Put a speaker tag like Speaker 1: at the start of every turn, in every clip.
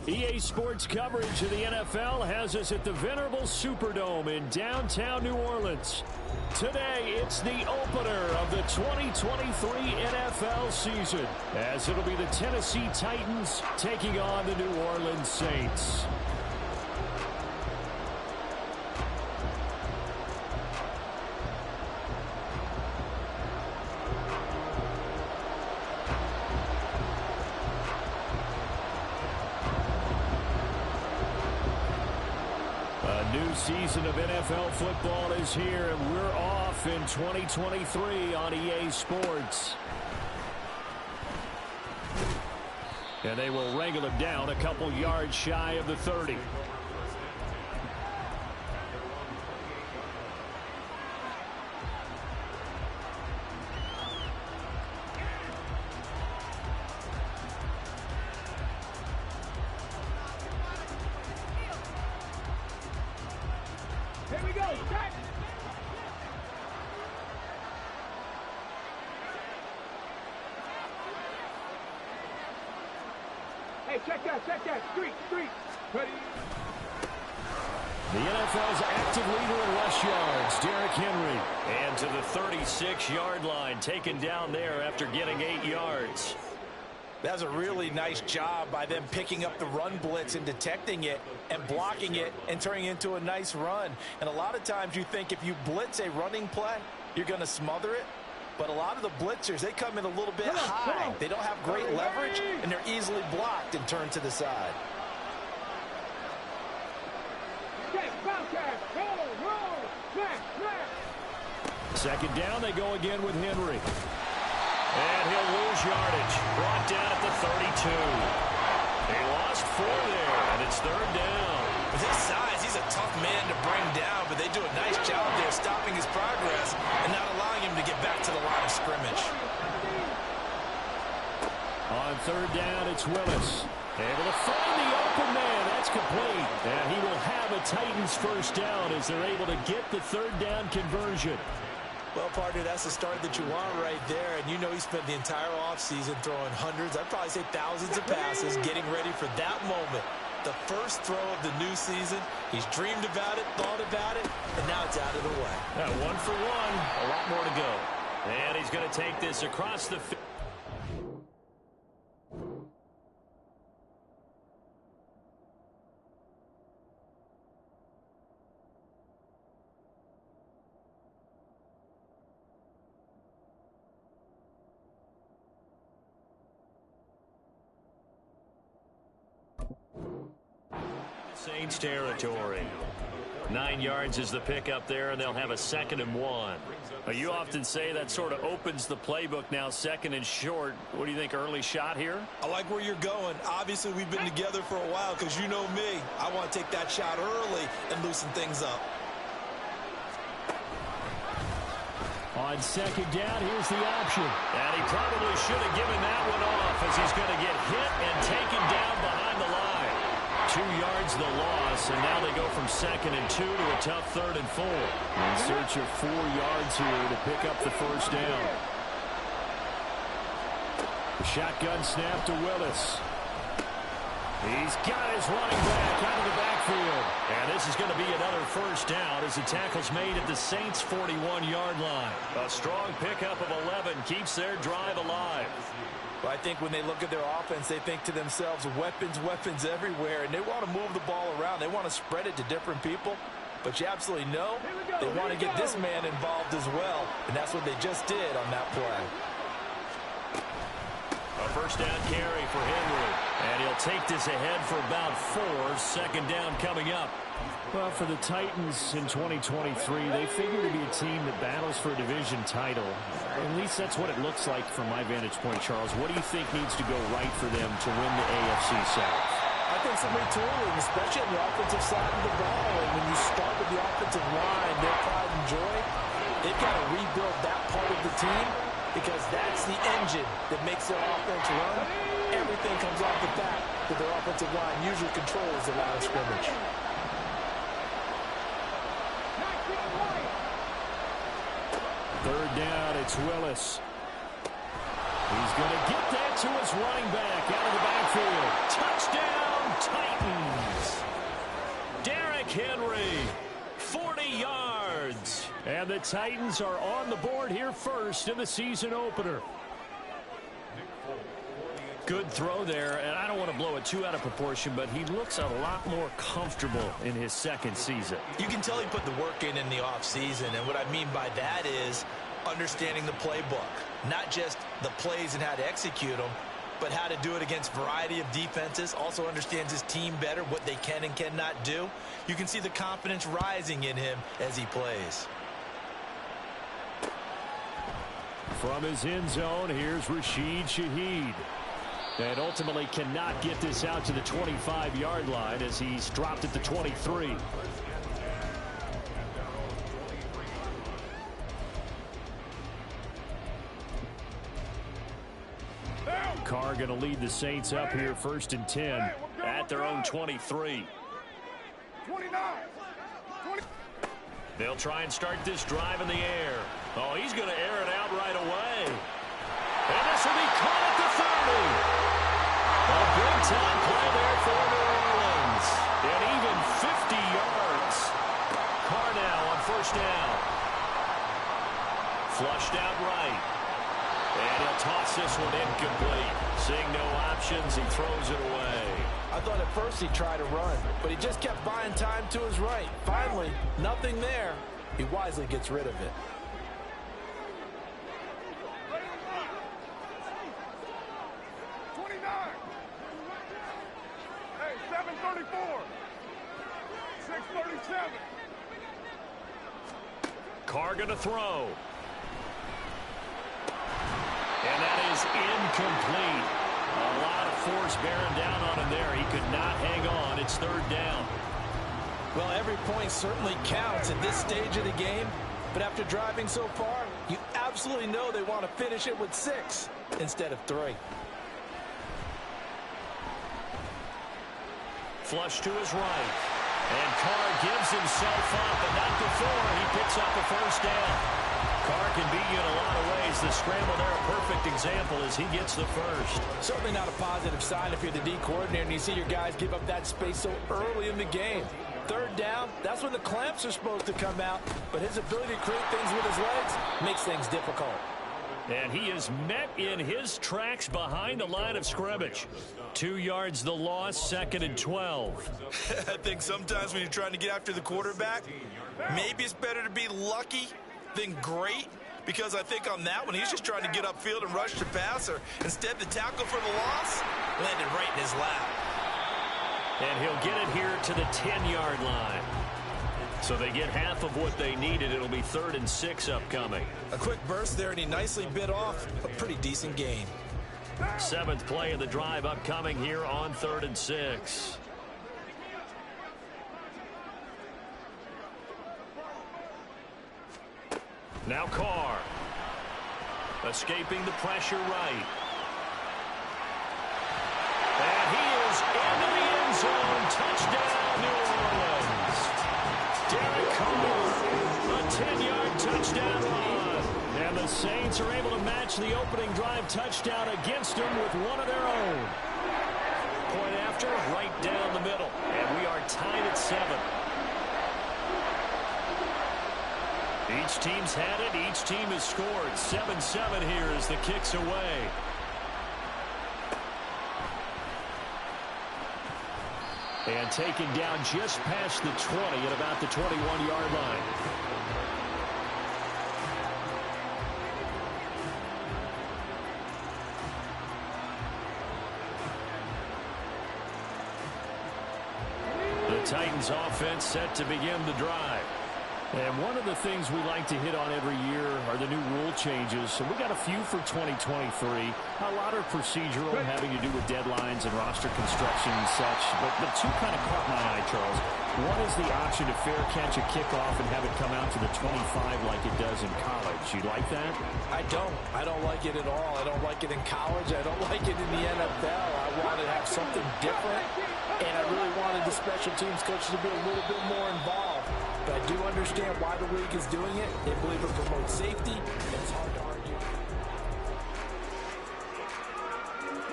Speaker 1: EA Sports coverage of the NFL has us at the venerable Superdome in downtown New Orleans. Today, it's the opener of the 2023 NFL season, as it'll be the Tennessee Titans taking on the New Orleans Saints. Season of NFL football is here, and we're off in 2023 on EA Sports. And they will wrangle him down a couple yards shy of the 30.
Speaker 2: Check that. Street. Ready.
Speaker 1: The NFL's active leader in rush yards, Derrick Henry. And to the 36-yard line, taken down there after getting 8 yards.
Speaker 3: That's a really nice job by them picking up the run blitz and detecting it and blocking it and turning it into a nice run. And a lot of times you think if you blitz a running play, you're going to smother it. But a lot of the blitzers, they come in a little bit high. They don't have great leverage, and they're easily blocked and turned to the side.
Speaker 1: Second down, they go again with Henry. And he'll lose yardage. Brought down at the 32. They lost 4 there, and it's third down.
Speaker 3: With his size, he's a tough man to bring down, but they do a nice job there stopping his progress and not allowing him to get back to the line of scrimmage.
Speaker 1: On third down, it's Willis. Able to find the open man. That's complete. And he will have a Titans first down as they're able to get the third down conversion.
Speaker 3: Well, partner, that's the start that you want right there. And you know he spent the entire offseason throwing hundreds, I'd probably say thousands of passes, getting ready for that moment. The first throw of the new season. He's dreamed about it, thought about it, and now it's out of the way.
Speaker 1: 1 for 1. A lot more to go. And he's going to take this across the field. Saints territory. 9 yards is the pickup there, and they'll have a 2nd and 1. You often say that sort of opens the playbook now, 2nd and short. What do you think, early shot here?
Speaker 3: I like where you're going. Obviously, we've been together for a while because you know me. I want to take that shot early and loosen things up.
Speaker 1: On 2nd down, here's the option. And he probably should have given that one off as he's going to get hit and taken down behind the line. 2 yards the loss, and now they go from 2nd and 2 to a tough 3rd and 4. In search of 4 yards here to pick up the first down. The shotgun snap to Willis. He's got his running back out of the backfield. And this is going to be another first down as the tackle's made at the Saints' 41-yard line. A strong pickup of 11 keeps their drive alive.
Speaker 3: But I think when they look at their offense, they think to themselves, weapons everywhere, and they want to move the ball around. They want to spread it to different people. But you absolutely know they want to get this man involved as well, and that's what they just did on that play.
Speaker 1: A first down carry for Henry, and he'll take this ahead for about 4. 2nd down coming up. Well, for the Titans in 2023, they figure to be a team that battles for a division title. At least that's what it looks like from my vantage point, Charles. What do you think needs to go right for them to win the AFC South?
Speaker 3: I think some retooling, especially on the offensive side of the ball. And when you start with the offensive line, their pride and joy, they've got to rebuild that part of the team because that's the engine that makes their offense run. Everything comes off the bat that their offensive line usually controls the line of scrimmage.
Speaker 1: Third down, it's Willis. He's going to get that to his running back out of the backfield. Touchdown, And the Titans are on the board here first in the season opener. Good throw there, and I don't want to blow it too out of proportion, but he looks a lot more comfortable in his second season.
Speaker 3: You can tell he put the work in the offseason, and what I mean by that is understanding the playbook. Not just the plays and how to execute them, but how to do it against a variety of defenses. Also understands his team better, what they can and cannot do. You can see the confidence rising in him as he plays.
Speaker 1: From his end zone, here's Rashid Shaheed. And ultimately cannot get this out to the 25-yard line as he's dropped at the 23. Carr going to lead the Saints up here first and 10 at their own 23.
Speaker 2: 29.
Speaker 1: They'll try and start this drive in the air. Oh, he's going to air it out right away. And this will be caught at the 30. A big-time play there for New Orleans. And even 50 yards. Carr now on first down. Flushed out right. And he'll toss this one incomplete. Seeing no options, he throws it away.
Speaker 3: I thought at first he tried to run, but he just kept buying time to his right. Finally, nothing there. He wisely gets rid of it.
Speaker 2: Hey, 7:34. 6:37.
Speaker 1: Carr going to throw. And that is incomplete. A lot of force bearing down on him there. He could not hang on. It's third down.
Speaker 3: Well, every point certainly counts at this stage of the game. But after driving so far, you absolutely know they want to finish it with 6 instead of 3.
Speaker 1: Flush to his right. And Carr gives himself up, but not before he picks up a first down. Carr can beat you in a lot of ways. The scramble there, a perfect example as he gets the first.
Speaker 3: Certainly not a positive sign if you're the D coordinator and you see your guys give up that space so early in the game. Third down, that's when the clamps are supposed to come out, but his ability to create things with his legs makes things difficult.
Speaker 1: And he is met in his tracks behind the line of scrimmage. 2 yards the loss, second and 12.
Speaker 3: I think sometimes when you're trying to get after the quarterback, maybe it's better to be lucky than great, because I think on that one, he's just trying to get upfield and rush the passer. Instead, the tackle for the loss landed right in his lap.
Speaker 1: And he'll get it here to the 10-yard line. So they get half of what they needed. It'll be 3rd and 6 upcoming.
Speaker 3: A quick burst there, and he nicely bit off a pretty decent gain.
Speaker 1: 7th play of the drive upcoming here on 3rd and 6. Now Carr. Escaping the pressure right. And he is into the end zone. Touchdown, New Orleans. Derek Carr, a 10-yard touchdown run. And the Saints are able to match the opening drive touchdown against them with one of their own. Point after, right down the middle. And we are tied at 7. Each team's had it. Each team has scored. 7-7 here as the kick's away. And taken down just past the 20 at about the 21-yard line. The Titans offense set to begin the drive. And one of the things we like to hit on every year are the new rule changes. So we got a few for 2023. A lot are procedural, having to do with deadlines and roster construction and such. But two kind of caught my eye, Charles. One is the option to fair catch a kickoff and have it come out to the 25 like it does in college. You like that?
Speaker 3: I don't. I don't like it at all. I don't like it in college. I don't like it in the NFL. I want to have something different. And I really wanted the special teams coaches to be a little bit more involved. But I do understand why the league is doing it. They believe it promotes safety. It's hard to argue.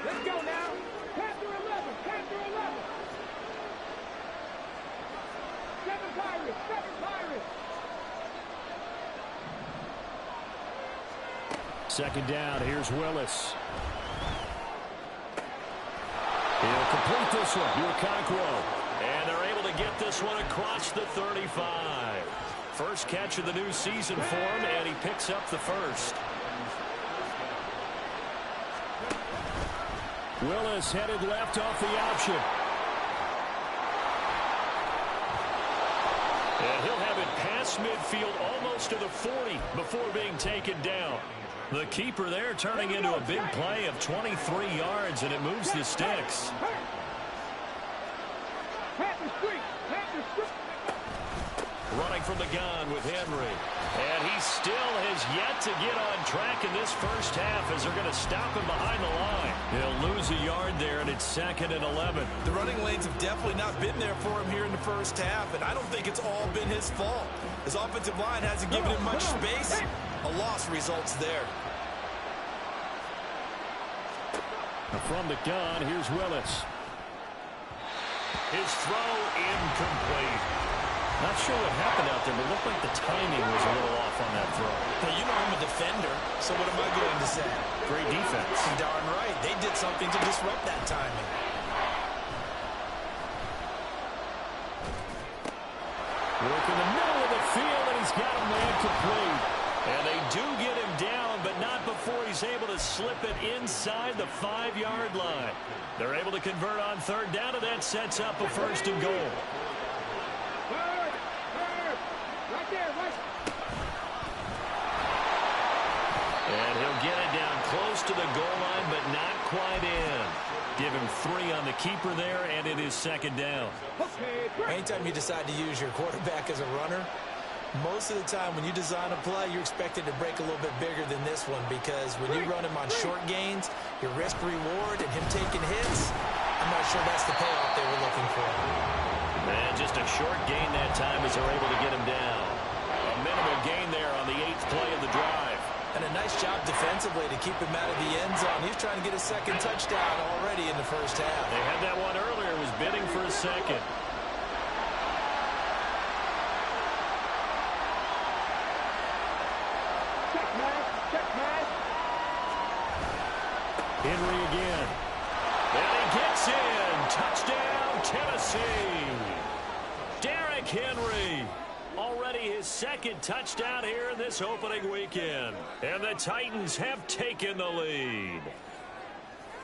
Speaker 2: Let's go now. Pass through 11. Pass through 11. 7 Pirates. 7 Pirates.
Speaker 1: Second down, here's Willis. He'll complete this one to Okonkwo. And they're able to get this one across the 35. First catch of the new season for him, and he picks up the first. Willis headed left off the option. And he'll have it past midfield almost to the 40 before being taken down. The keeper there turning into a big play of 23 yards, and it moves the sticks. Running from the gun with Henry. And he still has yet to get on track in this first half as they're going to stop him behind the line. He'll lose a yard there, and it's 2nd and 11.
Speaker 3: The running lanes have definitely not been there for him here in the first half, and I don't think it's all been his fault. His offensive line hasn't given him much space. A loss results there.
Speaker 1: From the gun, here's Willis. His throw incomplete. Not sure what happened out there, but it looked like the timing was a little off on that throw.
Speaker 3: Hey, you know I'm a defender, so what am I going to say?
Speaker 1: Great defense.
Speaker 3: Darn right. They did something to disrupt that timing.
Speaker 1: Work in the middle of the field, and he's got a man complete. And they do get him down, but not before he's able to slip it inside the 5-yard line. They're able to convert on third down, and that sets up a 1st and goal. And he'll get it down close to the goal line, but not quite in. Give him 3 on the keeper there, and it is 2nd down.
Speaker 3: Anytime you decide to use your quarterback as a runner, most of the time when you design a play, you're expected to break a little bit bigger than this one, because when you run him on short gains, your risk-reward and him taking hits, I'm not sure that's the payoff they were looking for.
Speaker 1: And just a short gain that time as they're able to get him down. A minimal gain there on the 8th play of the drive.
Speaker 3: And a nice job defensively to keep him out of the end zone. He's trying to get a 2nd touchdown already in the first half.
Speaker 1: They had that one earlier, was bidding for a 2nd. Henry again. And he gets in. Touchdown, Tennessee. Derrick Henry. Already his 2nd touchdown here in this opening weekend. And the Titans have taken the lead.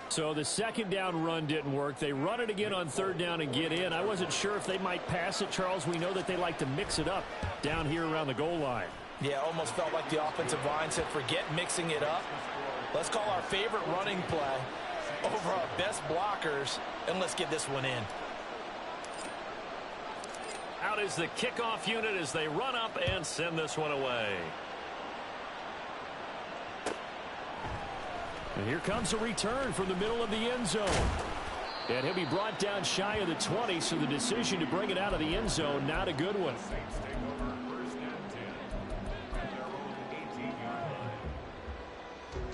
Speaker 1: So the 2nd down run didn't work. They run it again on 3rd down and get in. I wasn't sure if they might pass it, Charles. We know that they like to mix it up down here around the goal line.
Speaker 3: Yeah, almost felt like the offensive line said, forget mixing it up. Let's call our favorite running play over our best blockers, and let's get this one in.
Speaker 1: Out is the kickoff unit as they run up and send this one away. And here comes a return from the middle of the end zone. And he'll be brought down shy of the 20, so the decision to bring it out of the end zone, not a good one.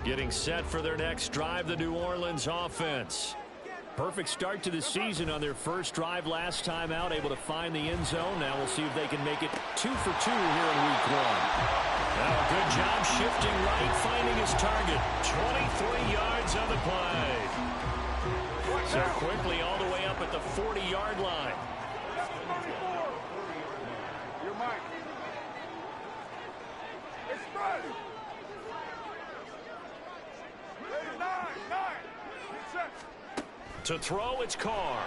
Speaker 1: Getting set for their next drive, the New Orleans offense. Perfect start to the season on their first drive last time out, able to find the end zone. Now we'll see if they can make it 2 for 2 here in week 1. Now a good job shifting right, finding his target. 23 yards on the play. So quickly all the way up at the 40-yard line.
Speaker 2: You're mine. It's right. 9.
Speaker 1: To throw, it's Carr.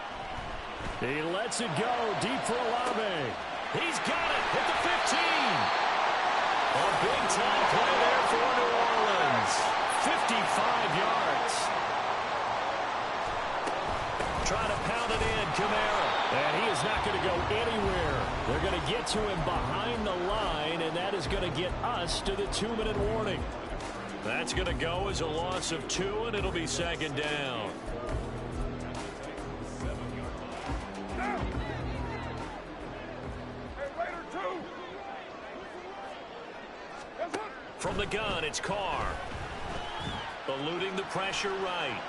Speaker 1: He lets it go deep for Olave. He's got it at the 15. A big-time play there for New Orleans. 55 yards. Trying to pound it in, Kamara. And he is not going to go anywhere. They're going to get to him behind the line, and that is going to get us to the 2-minute warning. That's going to go as a loss of 2, and it'll be 2nd down. From the gun, it's Carr. Eluding the pressure right.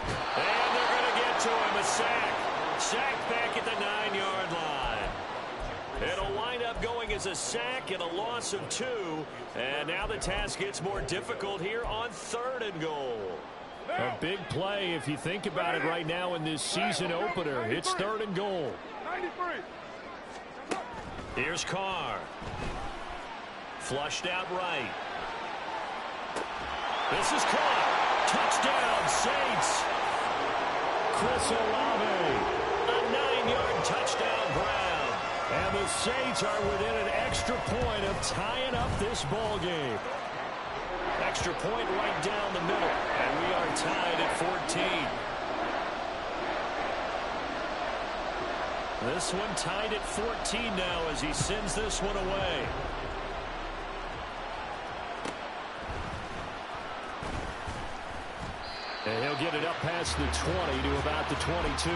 Speaker 1: And they're going to get to him. A sack. Sack back at the 9-yard line. It'll wind up going is a sack and a loss of 2. And now the task gets more difficult here on 3rd and goal. A big play if you think about it right now in this season opener. It's 3rd and goal.
Speaker 2: 93.
Speaker 1: Here's Carr. Flushed out right. This is caught. Touchdown, Saints. Chris Olave. A 9-yard touchdown ground. And the Saints are within an extra point of tying up this ball game. Extra point right down the middle. And we are tied at 14. This one tied at 14 now as he sends this one away. And he'll get it up past the 20 to about the 22.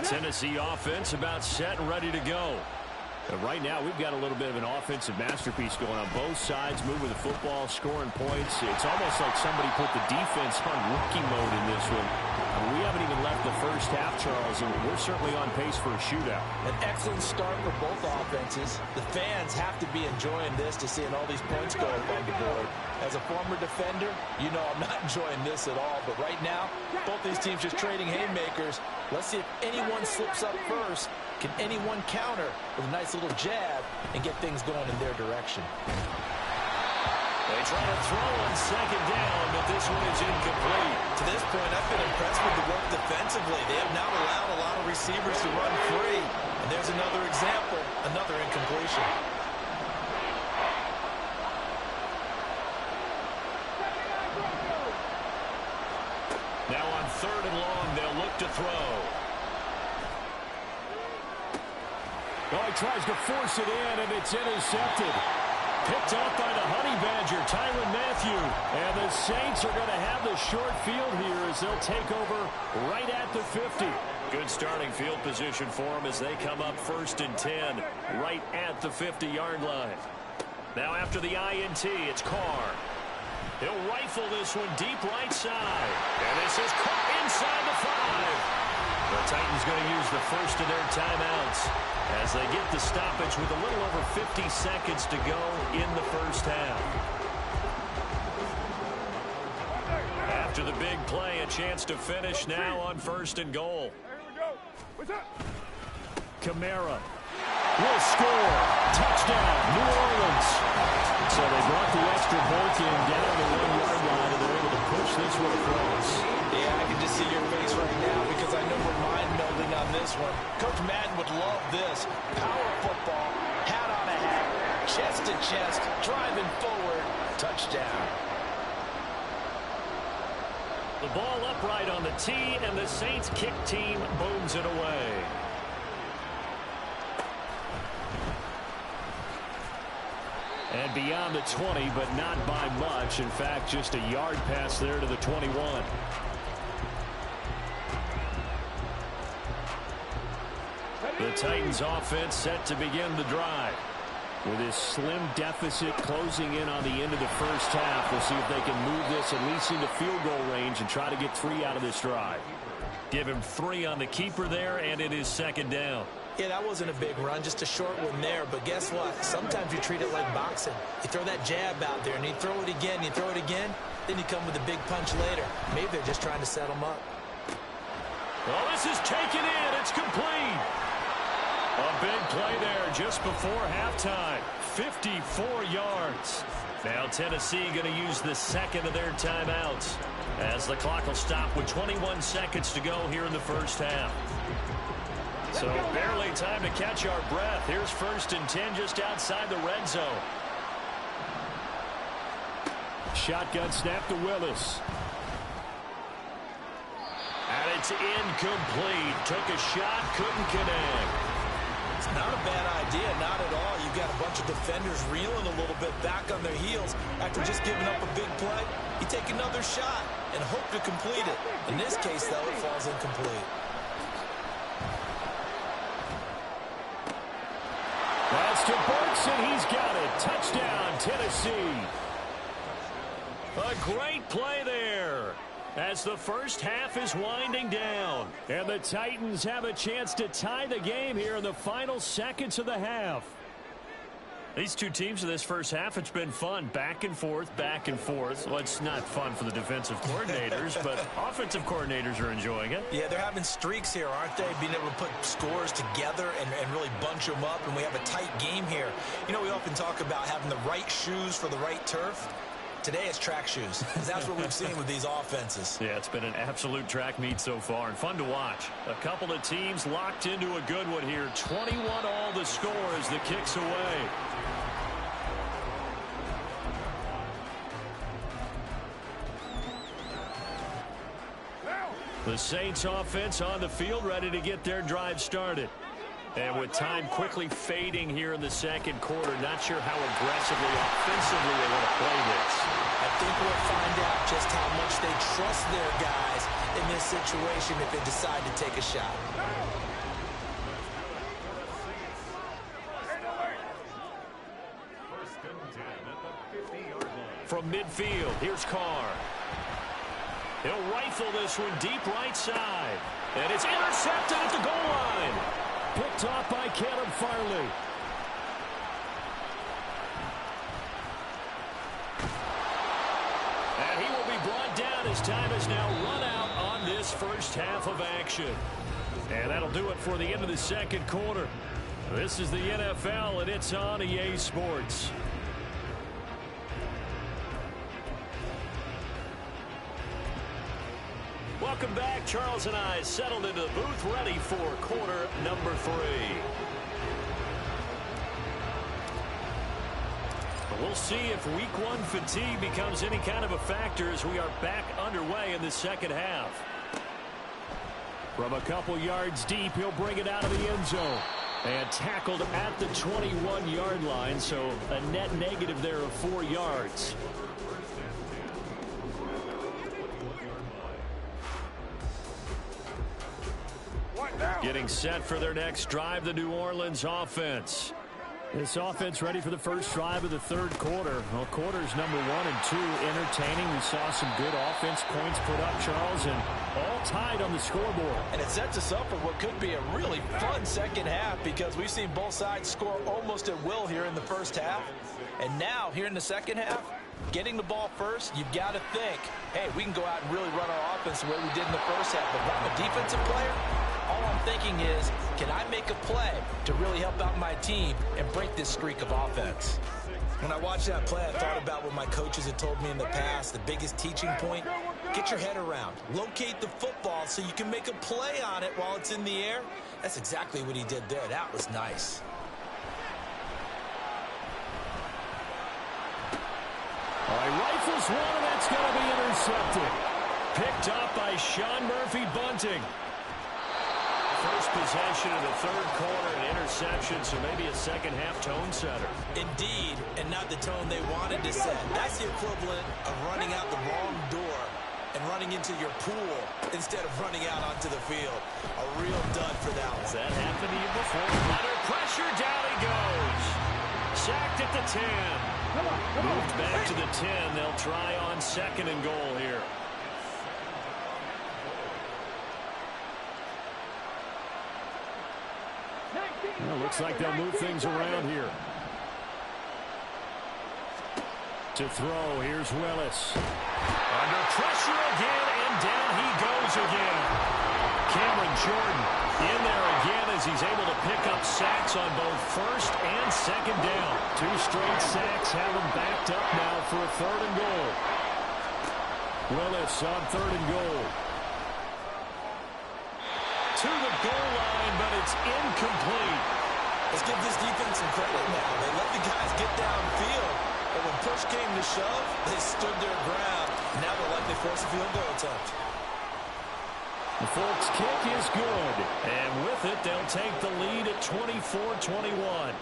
Speaker 1: Tennessee offense about set and ready to go. And right now, we've got a little bit of an offensive masterpiece going on both sides, moving the football, scoring points. It's almost like somebody put the defense on rookie mode in this one. We haven't even left the first half, Charles, and we're certainly on pace for a shootout.
Speaker 3: An excellent start for both offenses. The fans have to be enjoying this to seeing all these points go up on the board. As a former defender, you know I'm not enjoying this at all. But right now, both these teams just trading haymakers. Let's see if anyone slips up first. Can anyone counter with a nice little jab and get things going in their direction?
Speaker 1: They try to throw on 2nd down, but this one is incomplete.
Speaker 3: To this point, I've been impressed with the work defensively. They have not allowed a lot of receivers to run free. And there's another example, another incompletion.
Speaker 1: Now on 3rd and long, they'll look to throw. Oh, he tries to force it in, and it's intercepted. Picked up by the Honey Badger, Tyrann Mathieu. And the Saints are going to have the short field here as they'll take over right at the 50. Good starting field position for them as they come up 1st and 10 right at the 50-yard line. Now after the INT, it's Carr. He'll rifle this one deep right side. And this is caught inside the 5. The Titans going to use the first of their timeouts as they get the stoppage with a little over 50 seconds to go in the first half. After the big play, a chance to finish now on 1st and goal. Kamara will score. Touchdown, New Orleans. So they brought the extra point in down the 1-yard line, and they're able to push this one across.
Speaker 3: Yeah, I can just see your face right now because I know we're mind-melding on this one. Coach Madden would love this. Power football, hat on a hat, chest to chest, driving forward, touchdown.
Speaker 1: The ball upright on the tee, and the Saints kick team booms it away. And beyond the 20, but not by much. In fact, just a yard pass there to the 21. The Titans offense set to begin the drive. With this slim deficit closing in on the end of the first half, we'll see if they can move this at least into field goal range and try to get 3 out of this drive. Give him 3 on the keeper there, and it is 2nd down.
Speaker 3: Yeah, that wasn't a big run, just a short one there. But guess what? Sometimes you treat it like boxing. You throw that jab out there, and you throw it again, you throw it again, then you come with a big punch later. Maybe they're just trying to set them up.
Speaker 1: Well, this is taken in. It's complete. A big play there just before halftime. 54 yards. Now Tennessee going to use the 2nd of their timeouts as the clock will stop with 21 seconds to go here in the first half. So barely time to catch our breath. Here's 1st and 10 just outside the red zone. Shotgun snap to Willis. And it's incomplete. Took a shot, couldn't connect.
Speaker 3: It's not a bad idea, not at all. You've got a bunch of defenders reeling a little bit back on their heels after just giving up a big play. You take another shot and hope to complete it. In this case, though, it falls incomplete.
Speaker 1: Pass to Burks, and he's got it. Touchdown, Tennessee. A great play there. as the first half is winding down. And the Titans have a chance to tie the game here in the final seconds of the half. These two teams in this first half, it's been fun. Back and forth, back and forth. Well, it's not fun for the defensive coordinators, but offensive coordinators are enjoying it.
Speaker 3: Yeah, they're having streaks here, aren't they? Being able to put scores together and really bunch them up, and we have a tight game here. You know, we often talk about having the right shoes for the right turf. Today it's track shoes. That's what we've seen with these offenses.
Speaker 1: Yeah, it's been an absolute track meet so far and fun to watch. A couple of teams locked into a good one here. 21-all the score as the kick's away. The Saints offense on the field ready to get their drive started. And with time quickly fading here in the second quarter, not sure how aggressively, offensively they want to play this.
Speaker 3: I think we'll find out just how much they trust their guys in this situation if they decide to take a shot.
Speaker 1: From midfield, here's Carr. He'll rifle this one deep right side. And it's intercepted at the goal line. Picked off by Caleb Farley. And he will be brought down as time has now run out on this first half of action. And that'll do it for the end of the second quarter. This is the NFL, and it's on EA Sports. Welcome back. Charles and I settled into the booth ready for quarter number 3. But we'll see if week 1 fatigue becomes any kind of a factor as we are back underway in the second half. From a couple yards deep, he'll bring it out of the end zone. And tackled at the 21-yard line, so a net negative there of 4 yards. Getting set for their next drive, the New Orleans offense. This offense ready for the first drive of the third quarter. Well, quarters number 1 and 2 entertaining. We saw some good offense points put up, Charles, and all tied on the scoreboard.
Speaker 3: And it sets us up for what could be a really fun second half because we've seen both sides score almost at will here in the first half. And now, here in the second half, getting the ball first, you've got to think, hey, we can go out and really run our offense the way we did in the first half. But if I'm a defensive player, all I'm thinking is, can I make a play to really help out my team and break this streak of offense? When I watched that play, I thought about what my coaches had told me in the past. The biggest teaching point, get your head around. Locate the football so you can make a play on it while it's in the air. That's exactly what he did there. That was nice.
Speaker 1: All right, rifles one, and that's going to be intercepted. Picked up by Sean Murphy-Bunting. First possession of the third quarter, an interception, so maybe a second-half tone setter.
Speaker 3: Indeed, and not the tone they wanted to set. That's the equivalent of running out the wrong door and running into your pool instead of running out onto the field. A real dud for that one.
Speaker 1: Has that happened to you before? Under pressure, down he goes. Sacked at the 10. Moved back to the 10. They'll try on second and goal here. Well, looks like they'll move things around here. To throw, here's Willis. Under pressure again, and down he goes again. Cameron Jordan in there again as he's able to pick up sacks on both first and second down. 2 straight sacks have him backed up now for a third and goal. Willis on third and goal. To the goal line, but it's incomplete.
Speaker 3: Let's give this defense some credit now. They let the guys get downfield, but when push came to shove, they stood their ground. Now they're likely to force a field goal attempt.
Speaker 1: The Folks kick is good, and with it, they'll take the lead at 24-21.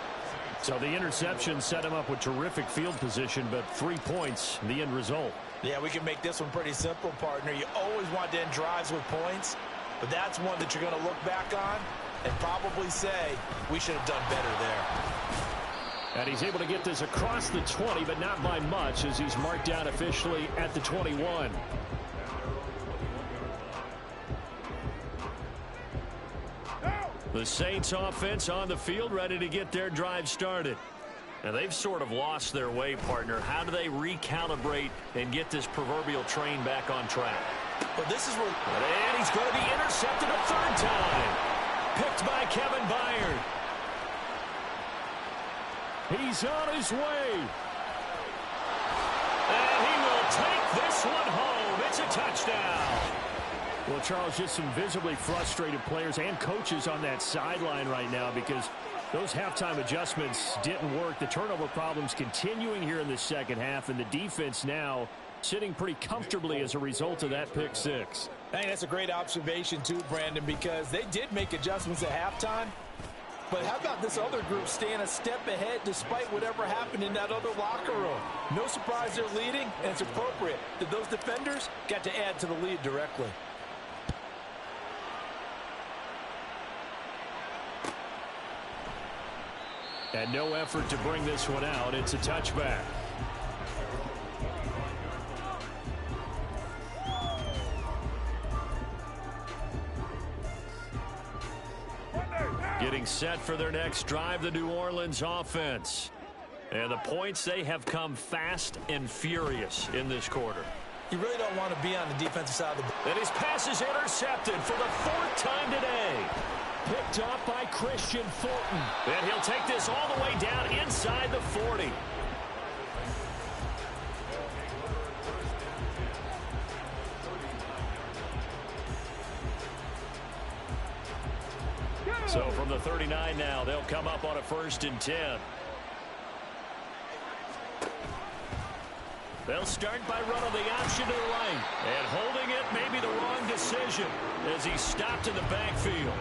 Speaker 1: So the interception set him up with terrific field position, but 3 points, the end result.
Speaker 3: Yeah, we can make this one pretty simple, partner. You always want to end drives with points, but that's one that you're going to look back on and probably say, we should have done better there.
Speaker 1: And he's able to get this across the 20, but not by much, as he's marked down officially at the 21. The Saints offense on the field, ready to get their drive started. Now, they've sort of lost their way, partner. How do they recalibrate and get this proverbial train back on track?
Speaker 3: But this is where...
Speaker 1: And he's going to be intercepted a third time. Picked by Kevin Byard. He's on his way. And he will take this one home. It's a touchdown. Well, Charles, just some visibly frustrated players and coaches on that sideline right now because those halftime adjustments didn't work. The turnover problems continuing here in the second half, and the defense now sitting pretty comfortably as a result of that pick six.
Speaker 3: I think that's a great observation too, Brandon, because they did make adjustments at halftime. But how about this other group staying a step ahead despite whatever happened in that other locker room? No surprise they're leading, and it's appropriate that those defenders got to add to the lead directly.
Speaker 1: And no effort to bring this one out. It's a touchback. Getting set for their next drive, the New Orleans offense. And the points, they have come fast and furious in this quarter.
Speaker 3: You really don't want to be on the defensive side of the ball.
Speaker 1: And his pass is intercepted for the fourth time today. Picked off by Christian Fulton. And he'll take this all the way down inside the 40. So from the 39 now, they'll come up on a 1st and 10. They'll start by running the option to the line. And holding it may be the wrong decision as he stopped in the backfield.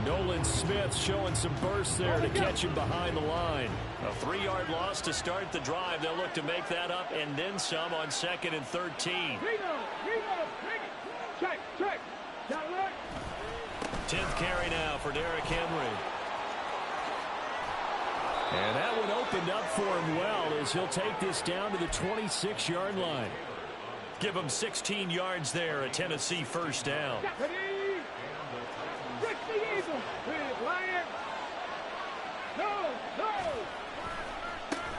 Speaker 1: Nolan Smith showing some burst there to catch him behind the line. A 3-yard loss to start the drive. They'll look to make that up and then some on 2nd and 13.
Speaker 2: Check.
Speaker 1: 10th carry now for Derrick Henry. And that one opened up for him well as he'll take this down to the 26-yard line. Give him 16 yards there, a Tennessee first down.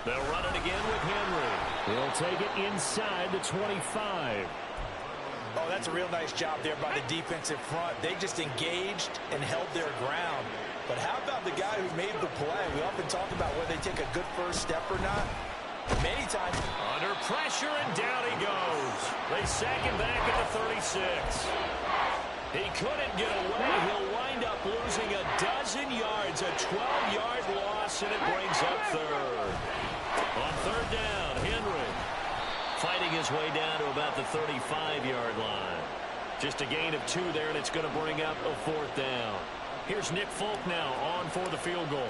Speaker 1: They'll run it again with Henry. He'll take it inside the 25.
Speaker 3: Oh, that's a real nice job there by the defensive front. They just engaged and held their ground. But how about the guy who made the play? We often talk about whether they take a good first step or not. Many times.
Speaker 1: Under pressure, and down he goes. They sack him back at the 36. He couldn't get away. He'll wind up losing a dozen yards, a 12-yard loss, and it brings up third. On 3rd down, Henry fighting his way down to about the 35-yard line. Just a gain of 2 there, and it's going to bring up a 4th down. Here's Nick Folk now on for the field goal.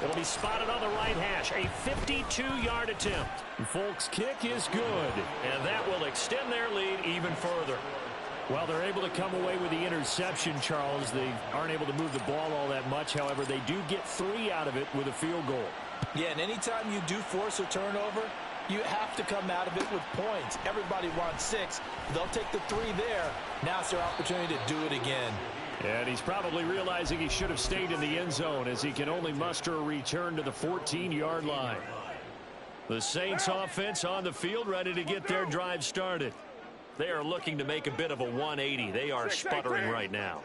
Speaker 1: It'll be spotted on the right hash. A 52-yard attempt. Folk's kick is good, and that will extend their lead even further. Well, they're able to come away with the interception, Charles. They aren't able to move the ball all that much. However, they do get 3 out of it with a field goal.
Speaker 3: Yeah, and anytime you do force a turnover, you have to come out of it with points. Everybody wants 6. They'll take the 3 there. Now it's their opportunity to do it again.
Speaker 1: And he's probably realizing he should have stayed in the end zone as he can only muster a return to the 14-yard line. The Saints offense on the field ready to get their drive started. They are looking to make a bit of a 180. They are sputtering right now.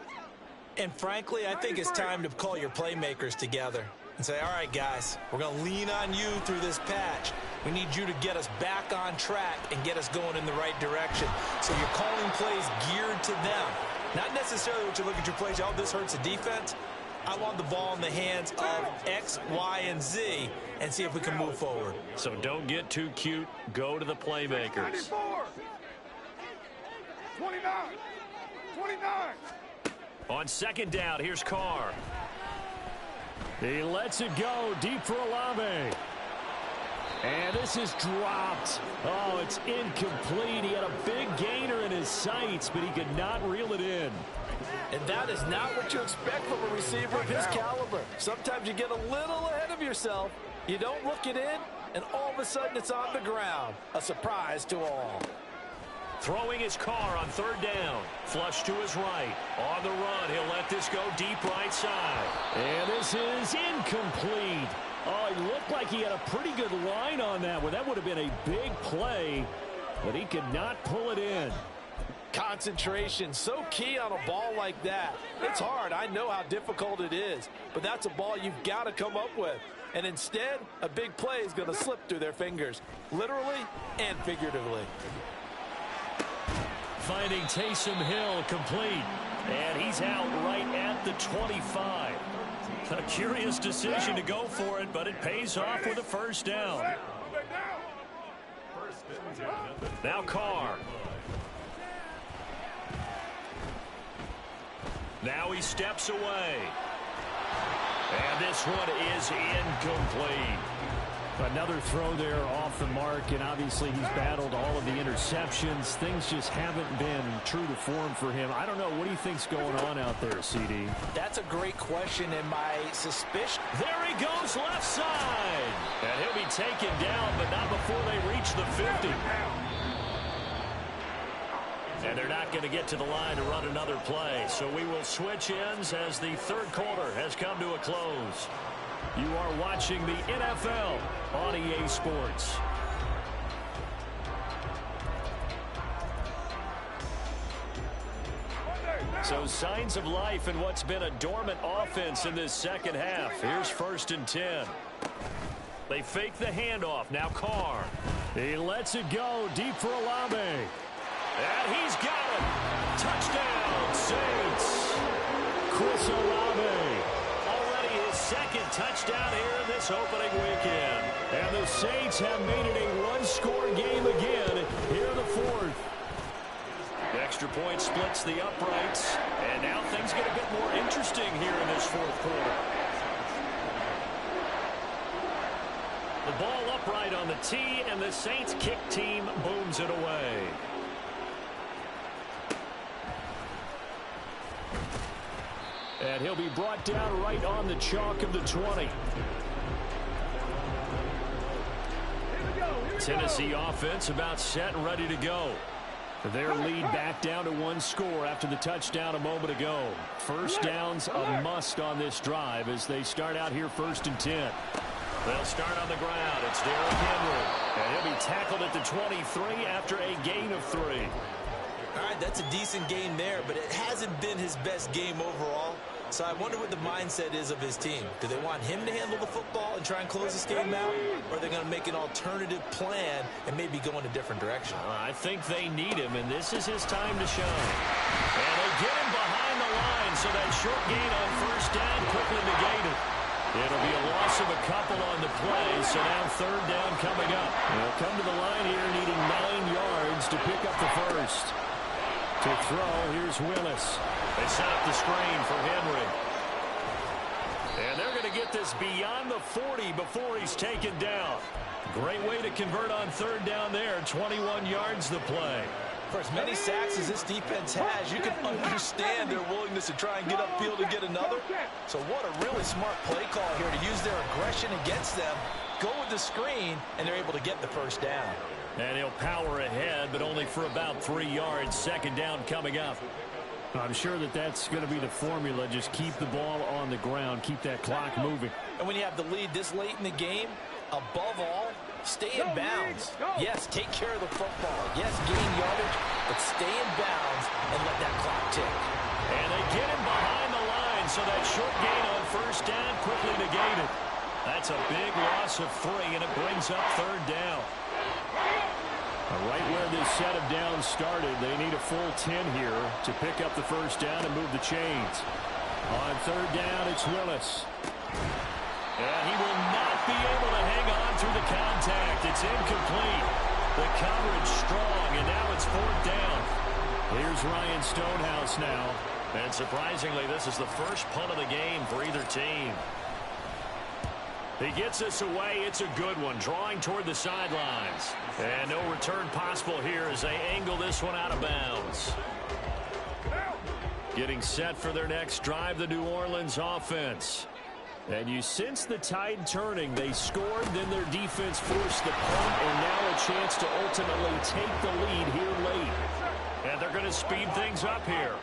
Speaker 3: And frankly, I think it's time to call your playmakers together and say, all right, guys, we're going to lean on you through this patch. We need you to get us back on track and get us going in the right direction. So you're calling plays geared to them. Not necessarily what you look at your plays, oh, this hurts the defense. I want the ball in the hands of X, Y, and Z and see if we can move forward.
Speaker 1: So don't get too cute. Go to the playmakers.
Speaker 2: 29.
Speaker 1: On 2nd down, here's Carr. He lets it go deep for Olave. And this is dropped. Oh, it's incomplete. He had a big gainer in his sights, but he could not reel it in.
Speaker 3: And that is not what you expect from a receiver of his caliber. Sometimes you get a little ahead of yourself. You don't look it in, and all of a sudden it's on the ground. A surprise to all.
Speaker 1: Throwing his car on third down. Flush to his right. On the run, he'll let this go deep right side. And this is incomplete. Oh, he looked like he had a pretty good line on that one. That would have been a big play, but he could not pull it in.
Speaker 3: Concentration, so key on a ball like that. It's hard. I know how difficult it is, but that's a ball you've got to come up with. And instead, a big play is going to slip through their fingers, literally and figuratively.
Speaker 1: Finding Taysom Hill complete, and he's out right at the 25. A curious decision to go for it, but it pays off with a first down. Now Carr. Now he steps away. And this one is incomplete.
Speaker 4: Another throw there off the mark, and obviously he's battled all of the interceptions. Things just haven't been true to form for him. I don't know. What do you think's going on out there, CD?
Speaker 3: That's a great question, and my suspicion...
Speaker 1: There he goes left side. And he'll be taken down, but not before they reach the 50. And they're not going to get to the line to run another play. So we will switch ends as the third quarter has come to a close. You are watching the NFL on EA Sports. So signs of life in what's been a dormant offense in this second half. Here's 1st and 10. They fake the handoff. Now Carr.
Speaker 4: He lets it go deep for Olave.
Speaker 1: And he's got it. Touchdown, Saints.
Speaker 4: Chris Olave.
Speaker 1: Already his second touchdown here in this opening weekend.
Speaker 4: And the Saints have made it a one-score game again here in the fourth.
Speaker 1: The extra point splits the uprights. And now things get a bit more interesting here in this fourth quarter. The ball upright on the tee, and the Saints kick team booms it away.
Speaker 4: And he'll be brought down right on the chalk of the 20.
Speaker 1: Tennessee offense about set and ready to go.
Speaker 4: Their lead back down to one score after the touchdown a moment ago. First down's a must on this drive as they start out here 1st and 10.
Speaker 1: They'll start on the ground. It's Derrick Henry. And he'll be tackled at the 23 after a gain of 3.
Speaker 3: All right, that's a decent game there, but it hasn't been his best game overall. So I wonder what the mindset is of his team. Do they want him to handle the football and try and close this game out? Or are they going to make an alternative plan and maybe go in a different direction?
Speaker 1: I think they need him, and this is his time to shine. And they get him behind the line, so that short gain on first down quickly negated. It'll be a loss of a couple on the play, so now third down coming up.
Speaker 4: They'll come to the line here needing 9 yards to pick up the first. To throw, here's Willis.
Speaker 1: They set up the screen for Henry. And they're going to get this beyond the 40 before he's taken down. Great way to convert on third down there. 21 yards the play.
Speaker 3: For as many sacks as this defense has, you can understand their willingness to try and get upfield and get another. So what a really smart play call here to use their aggression against them, go with the screen, and they're able to get the first down.
Speaker 1: And he'll power ahead, but only for about 3 yards. Second down coming up.
Speaker 4: I'm sure that that's going to be the formula. Just keep the ball on the ground. Keep that clock moving.
Speaker 3: And when you have the lead this late in the game, above all, stay in bounds. Yes, take care of the football. Yes, gain yardage, but stay in bounds and let that clock tick.
Speaker 1: And they get him behind the line, so that short gain on first down quickly negated. That's a big loss of 3, and it brings up third down.
Speaker 4: Right where this set of downs started, they need a full 10 here to pick up the first down and move the chains. On third down, it's Willis.
Speaker 1: And he will not be able to hang on through the contact. It's incomplete. The coverage strong, and now it's fourth down.
Speaker 4: Here's Ryan Stonehouse now.
Speaker 1: And surprisingly, this is the first punt of the game for either team. He gets us away. It's a good one, drawing toward the sidelines. And no return possible here as they angle this one out of bounds. Getting set for their next drive, the New Orleans offense.
Speaker 4: And you sense the tide turning. They scored, then their defense forced the punt, and now a chance to ultimately take the lead here late.
Speaker 1: And they're going to speed things up here.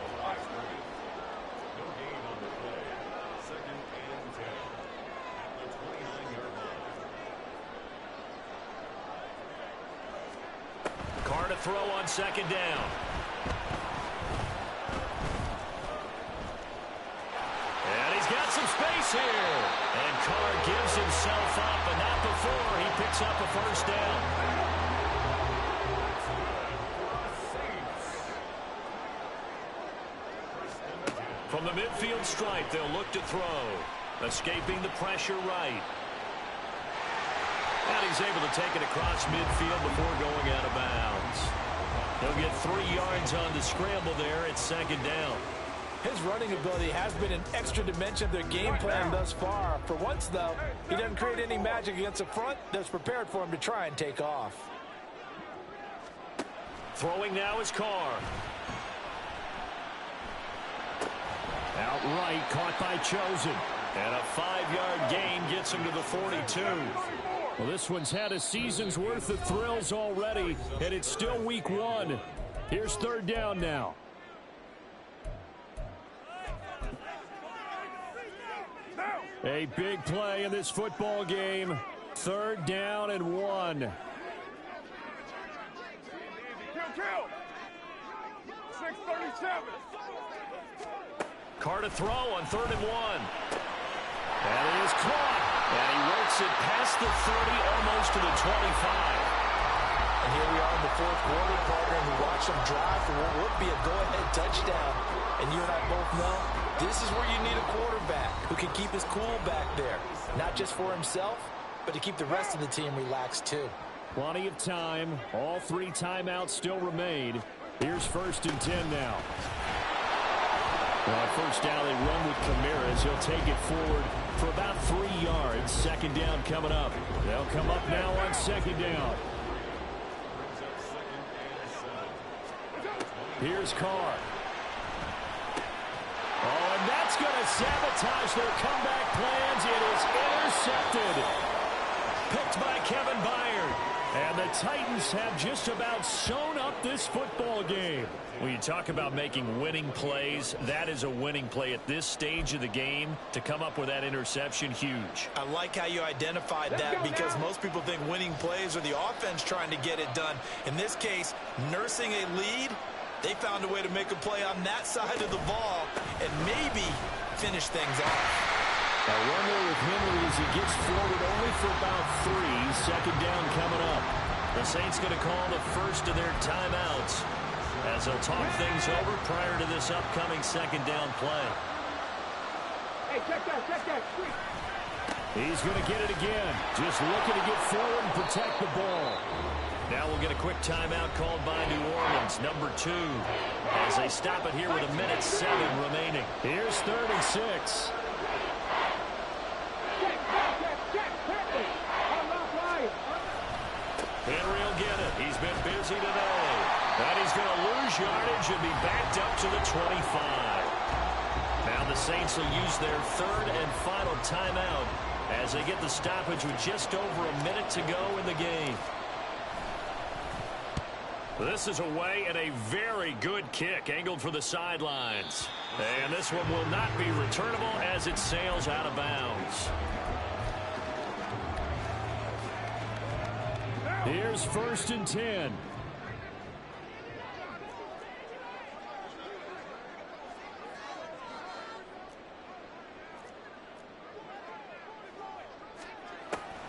Speaker 1: Carr to throw on second down. And he's got some space here. And Carr gives himself up, but not before he picks up a first down. From the midfield stripe, they'll look to throw. Escaping the pressure right. And he's able to take it across midfield before going out of bounds. He'll get 3 yards on the scramble there at second down.
Speaker 3: His running ability has been an extra dimension of their game plan thus far. For once, though, he doesn't create any magic against the front that's prepared for him to try and take off.
Speaker 1: Throwing now is Carr.
Speaker 4: Outright caught by Chosen.
Speaker 1: And a 5-yard gain gets him to the 42.
Speaker 4: Well, this one's had a season's worth of thrills already, and it's still week 1. Here's third down now. A big play in this football game. Third down and 1.
Speaker 2: Kill. 637.
Speaker 1: Carr to throw on 3rd and 1. And it is caught. And he works it past the 30, almost to the 25.
Speaker 3: And here we are in the fourth quarter, partner, and we watch them drive for what would be a go-ahead touchdown. And you and I both know this is where you need a quarterback who can keep his cool back there. Not just for himself, but to keep the rest of the team relaxed too.
Speaker 4: Plenty of time. All 3 timeouts still remain. Here's 1st and 10 now. Well, first down, they run with Camaras. He'll take it forward for about 3 yards. Second down coming up. They'll come up now on second down. Here's Carr. Oh, and that's going to sabotage their comeback plans. It is intercepted. Picked by Kevin Byard. And the Titans have just about sewn up this football game.
Speaker 1: When you talk about making winning plays, that is a winning play at this stage of the game. To come up with that interception, huge.
Speaker 3: I like how you identified that because most people think winning plays are the offense trying to get it done. In this case, nursing a lead, they found a way to make a play on that side of the ball and maybe finish things off.
Speaker 4: A run there with Henry as he gets forward only for about 3. Second down coming up.
Speaker 1: The Saints going to call the first of their timeouts as they'll talk things over prior to this upcoming second down play.
Speaker 2: Hey, check that. Quick.
Speaker 4: He's going to get it again. Just looking to get forward and protect the ball.
Speaker 1: Now we'll get a quick timeout called by New Orleans, number 2, as they stop it here with 1:07 remaining.
Speaker 4: Here's 3rd and 6.
Speaker 1: Henry will get it. He's been busy today. And he's going to lose yardage and be backed up to the 25. Now the Saints will use their 3rd and final timeout as they get the stoppage with just over 1 minute to go in the game. This is away and a very good kick angled for the sidelines. And this one will not be returnable as it sails out of bounds.
Speaker 4: Here's 1st and 10.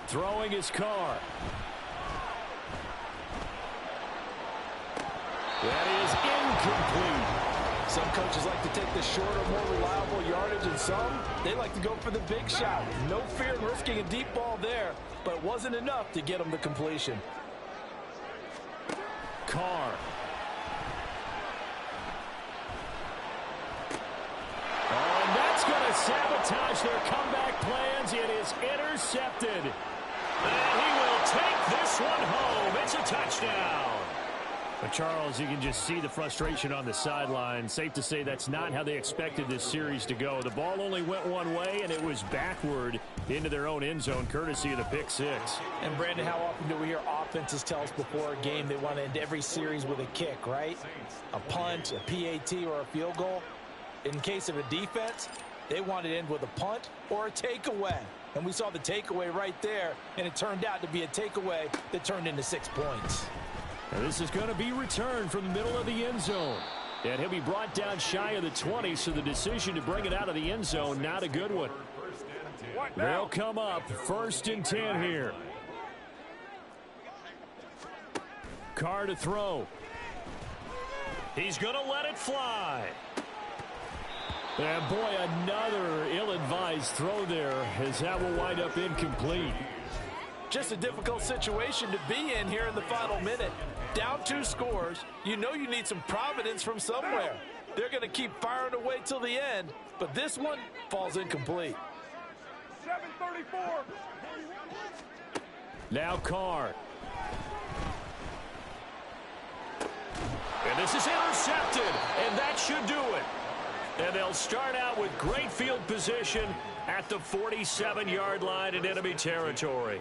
Speaker 4: Throwing his Carr. That is incomplete.
Speaker 3: Some coaches like to take the shorter, more reliable yardage, and some, they like to go for the big shot. No fear in risking a deep ball there, but it wasn't enough to get them the completion.
Speaker 4: Carr. Oh, and that's going to sabotage their comeback plans. It is intercepted.
Speaker 1: And he will take this one home. It's a touchdown. But Charles, you can just see the frustration on the sideline. Safe to say that's not how they expected this series to go. The ball only went one way, and it was backward into their own end zone, courtesy of the pick six.
Speaker 3: And, Brandon, how often do we hear offenses tell us before a game they want to end every series with a kick, right? A punt, a PAT, or a field goal. In case of a defense, they want to end with a punt or a takeaway. And we saw the takeaway right there, and it turned out to be a takeaway that turned into 6 points.
Speaker 1: Now this is going to be returned from the middle of the end zone. And he'll be brought down shy of the 20, so the decision to bring it out of the end zone, not a good one. They'll come up 1st and 10 here. Carr to throw. He's going to let it fly. And boy, another ill-advised throw there, as that will wind up incomplete.
Speaker 3: Just a difficult situation to be in here in the final minute. Down 2 scores, you know you need some providence from somewhere. They're going to keep firing away till the end, but this one falls incomplete.
Speaker 2: 7:34.
Speaker 1: Now Carr. And this is intercepted, and that should do it. And they'll start out with great field position at the 47-yard line in enemy territory.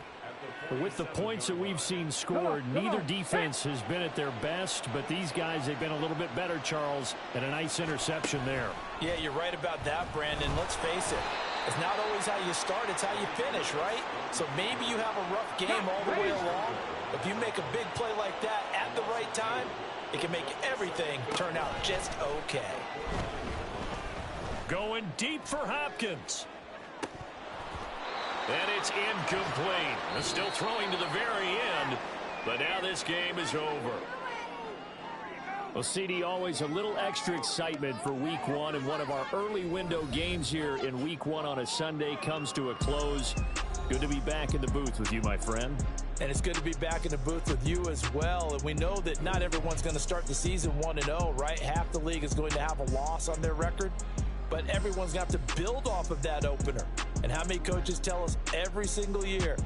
Speaker 1: With the points that we've seen scored, neither defense has been at their best, but these guys have been a little bit better, Charles, and a nice interception there.
Speaker 3: Yeah, you're right about that, Brandon. Let's face it. It's not always how you start, it's how you finish, right? So maybe you have a rough game all the way along. If you make a big play like that at the right time, it can make everything turn out just okay.
Speaker 1: Going deep for Hopkins. And it's incomplete. Still throwing to the very end, but now this game is over. Well, CD, always a little extra excitement for Week 1, and one of our early window games here in Week 1 on a Sunday comes to a close. Good to be back in the booth with you, my friend.
Speaker 3: And it's good to be back in the booth with you as well. And we know that not everyone's going to start the season 1-0, right? Half the league is going to have a loss on their record. But everyone's going to have to build off of that opener. And how many coaches tell us every single year,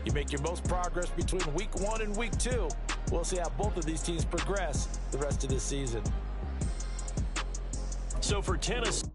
Speaker 3: you make your most progress between Week 1 and Week 2. We'll see how both of these teams progress the rest of this season.
Speaker 1: So for Tennessee.